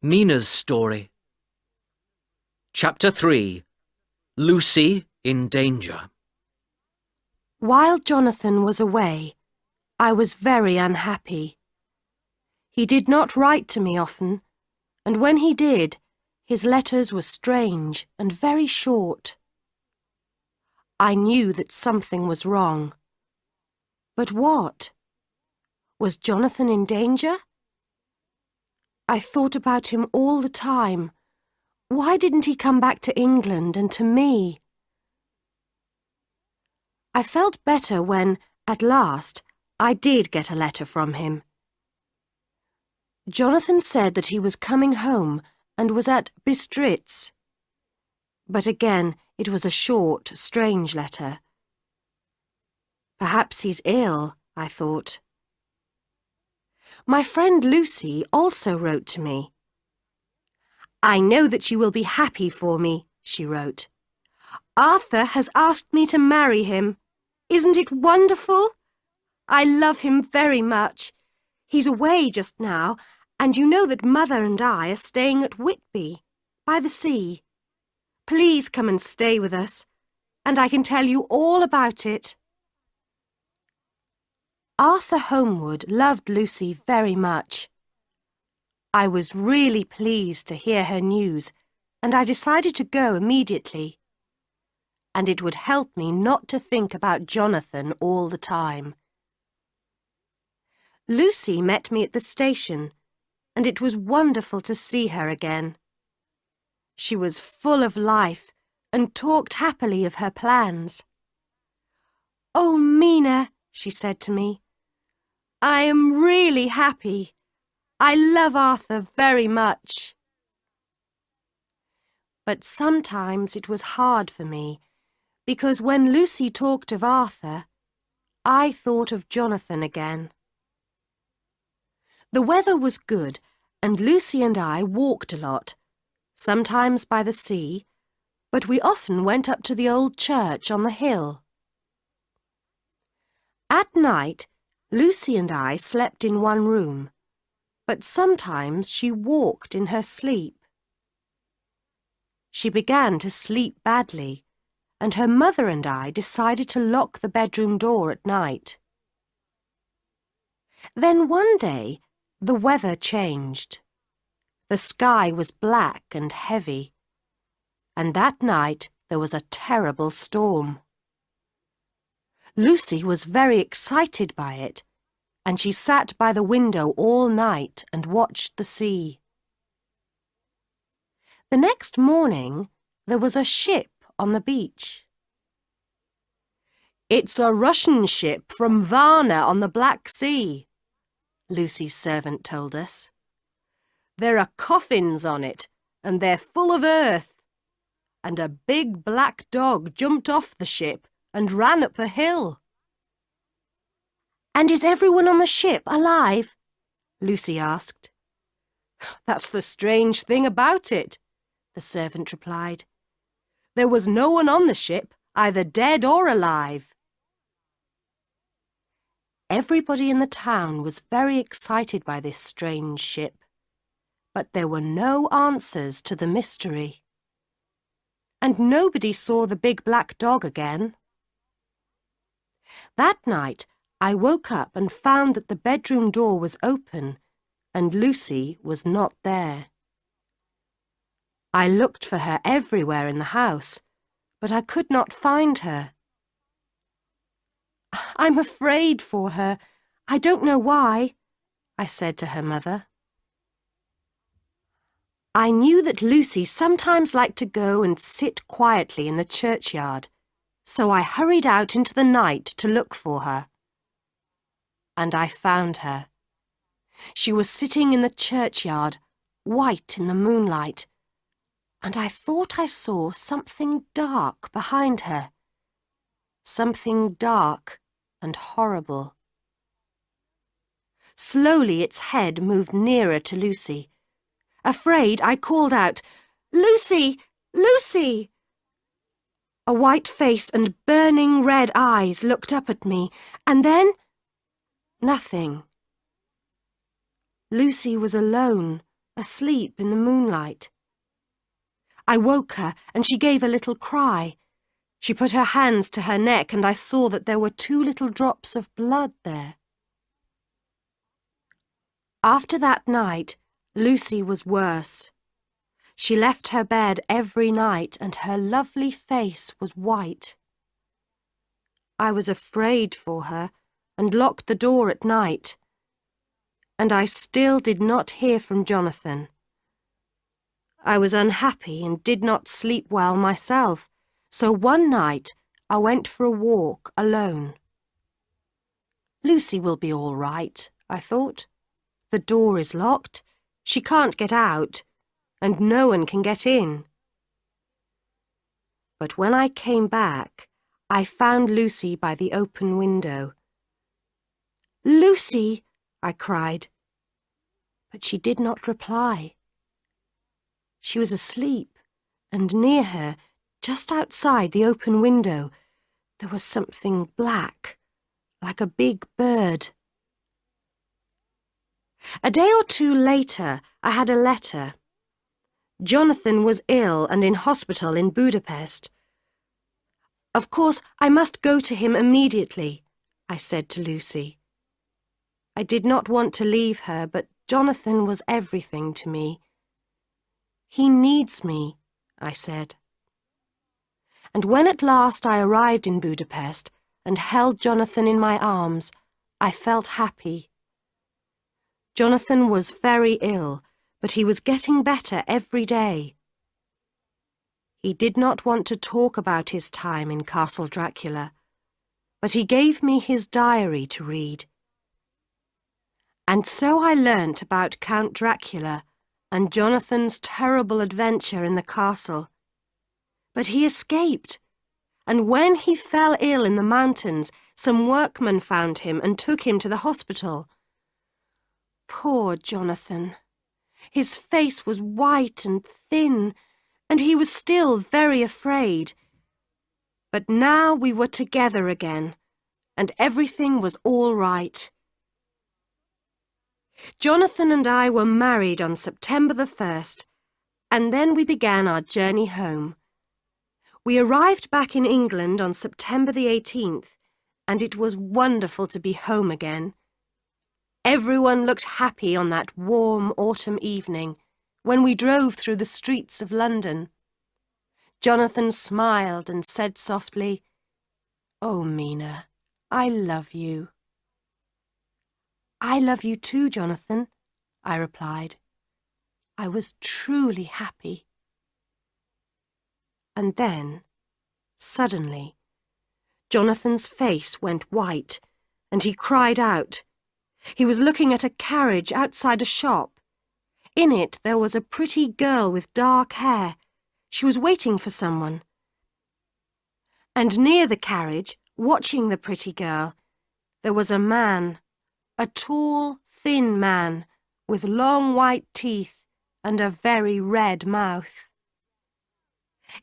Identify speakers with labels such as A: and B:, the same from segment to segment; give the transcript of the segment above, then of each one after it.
A: Mina's story. Chapter 3. Lucy in danger.
B: While Jonathan was away, I was very unhappy. He did not write to me often, and when he did, his letters were strange and very short. I knew that something was wrong. But what? Was Jonathan in danger? I thought about him all the time. Why didn't he come back to England and to me? I felt better when, at last, I did get a letter from him. Jonathan said that he was coming home and was at Bistritz. But again, it was a short, strange letter. Perhaps he's ill, I thought. My friend Lucy also wrote to me. I know that you will be happy for me, she wrote. Arthur has asked me to marry him. Isn't it wonderful? I love him very much. He's away just now, and you know that Mother and I are staying at Whitby, by the sea. Please come and stay with us, and I can tell you all about it. Arthur Homewood loved Lucy very much. I was really pleased to hear her news, and I decided to go immediately. And it would help me not to think about Jonathan all the time. Lucy met me at the station, and it was wonderful to see her again. She was full of life and talked happily of her plans. "Oh, Mina," she said to me, "I am really happy. I love Arthur very much." But sometimes it was hard for me, because when Lucy talked of Arthur, I thought of Jonathan again. The weather was good, and Lucy and I walked a lot, sometimes by the sea, but we often went up to the old church on the hill. At night, Lucy and I slept in one room, but sometimes she walked in her sleep. She began to sleep badly, and her mother and I decided to lock the bedroom door at night. Then one day, the weather changed. The sky was black and heavy, and that night there was a terrible storm. Lucy was very excited by it, and she sat by the window all night and watched the sea. The next morning, there was a ship on the beach. "It's a Russian ship from Varna on the Black Sea," Lucy's servant told us. "There are coffins on it, and they're full of earth. And a big black dog jumped off the ship and ran up the hill." "And is everyone on the ship alive?" Lucy asked. "That's the strange thing about it," the servant replied. "There was no one on the ship, either dead or alive." Everybody in the town was very excited by this strange ship, but there were no answers to the mystery. And nobody saw the big black dog again. That night, I woke up and found that the bedroom door was open and Lucy was not there. I looked for her everywhere in the house, but I could not find her. "I'm afraid for her. I don't know why," I said to her mother. I knew that Lucy sometimes liked to go and sit quietly in the churchyard, so I hurried out into the night to look for her. And I found her. She was sitting in the churchyard, white in the moonlight, and I thought I saw something dark behind her. Something dark and horrible. Slowly its head moved nearer to Lucy. Afraid, I called out, "Lucy! Lucy!" A white face and burning red eyes looked up at me, and then nothing. Lucy was alone, asleep in the moonlight. I woke her, and she gave a little cry. She put her hands to her neck, and I saw that there were 2 little drops of blood there. After that night, Lucy was worse. She left her bed every night, and her lovely face was white. I was afraid for her, and locked the door at night. And I still did not hear from Jonathan. I was unhappy and did not sleep well myself, so one night I went for a walk alone. Lucy will be all right, I thought. The door is locked, she can't get out, and no one can get in. But when I came back, I found Lucy by the open window. "Lucy!" I cried. But she did not reply. She was asleep, and near her, just outside the open window, there was something black, like a big bird. A day or 2 later, I had a letter. Jonathan was ill and in hospital in Budapest. "Of course, I must go to him immediately," I said to Lucy. I did not want to leave her, but Jonathan was everything to me. "He needs me," I said. And when at last I arrived in Budapest and held Jonathan in my arms, I felt happy. Jonathan was very ill, but he was getting better every day. He did not want to talk about his time in Castle Dracula, but he gave me his diary to read. And so I learnt about Count Dracula and Jonathan's terrible adventure in the castle. But he escaped, and when he fell ill in the mountains, some workmen found him and took him to the hospital. Poor Jonathan. His face was white and thin, and he was still very afraid. But now we were together again, and everything was all right. Jonathan and I were married on September the 1st, and then we began our journey home. We arrived back in England on September the 18th, and it was wonderful to be home again. Everyone looked happy on that warm autumn evening when we drove through the streets of London. Jonathan smiled and said softly, "Oh, Mina, I love you." "I love you too, Jonathan," I replied. I was truly happy. And then, suddenly, Jonathan's face went white, and he cried out. He was looking at a carriage outside a shop. In it there was a pretty girl with dark hair. She was waiting for someone. And near the carriage, watching the pretty girl, there was a man, a tall, thin man, with long white teeth and a very red mouth.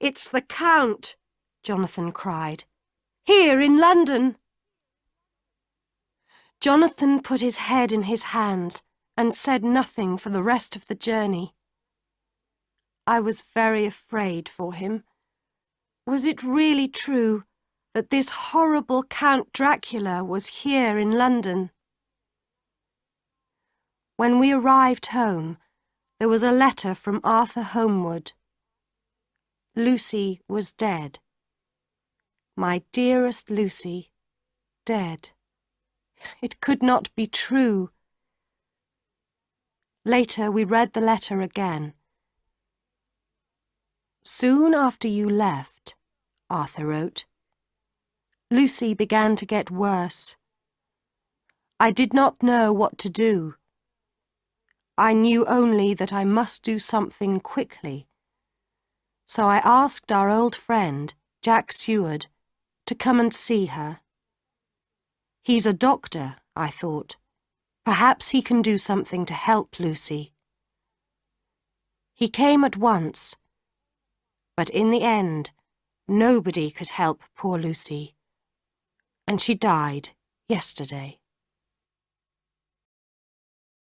B: "It's the Count," Jonathan cried. "Here in London." Jonathan put his head in his hands and said nothing for the rest of the journey. I was very afraid for him. Was it really true that this horrible Count Dracula was here in London? When we arrived home, there was a letter from Arthur Holmwood. Lucy was dead. My dearest Lucy, dead. It could not be true. Later we read the letter again. "Soon after you left," Arthur wrote, "Lucy began to get worse. I did not know what to do. I knew only that I must do something quickly. So I asked our old friend, Jack Seward, to come and see her. He's a doctor, I thought. Perhaps he can do something to help Lucy. He came at once, but in the end, nobody could help poor Lucy, and she died yesterday.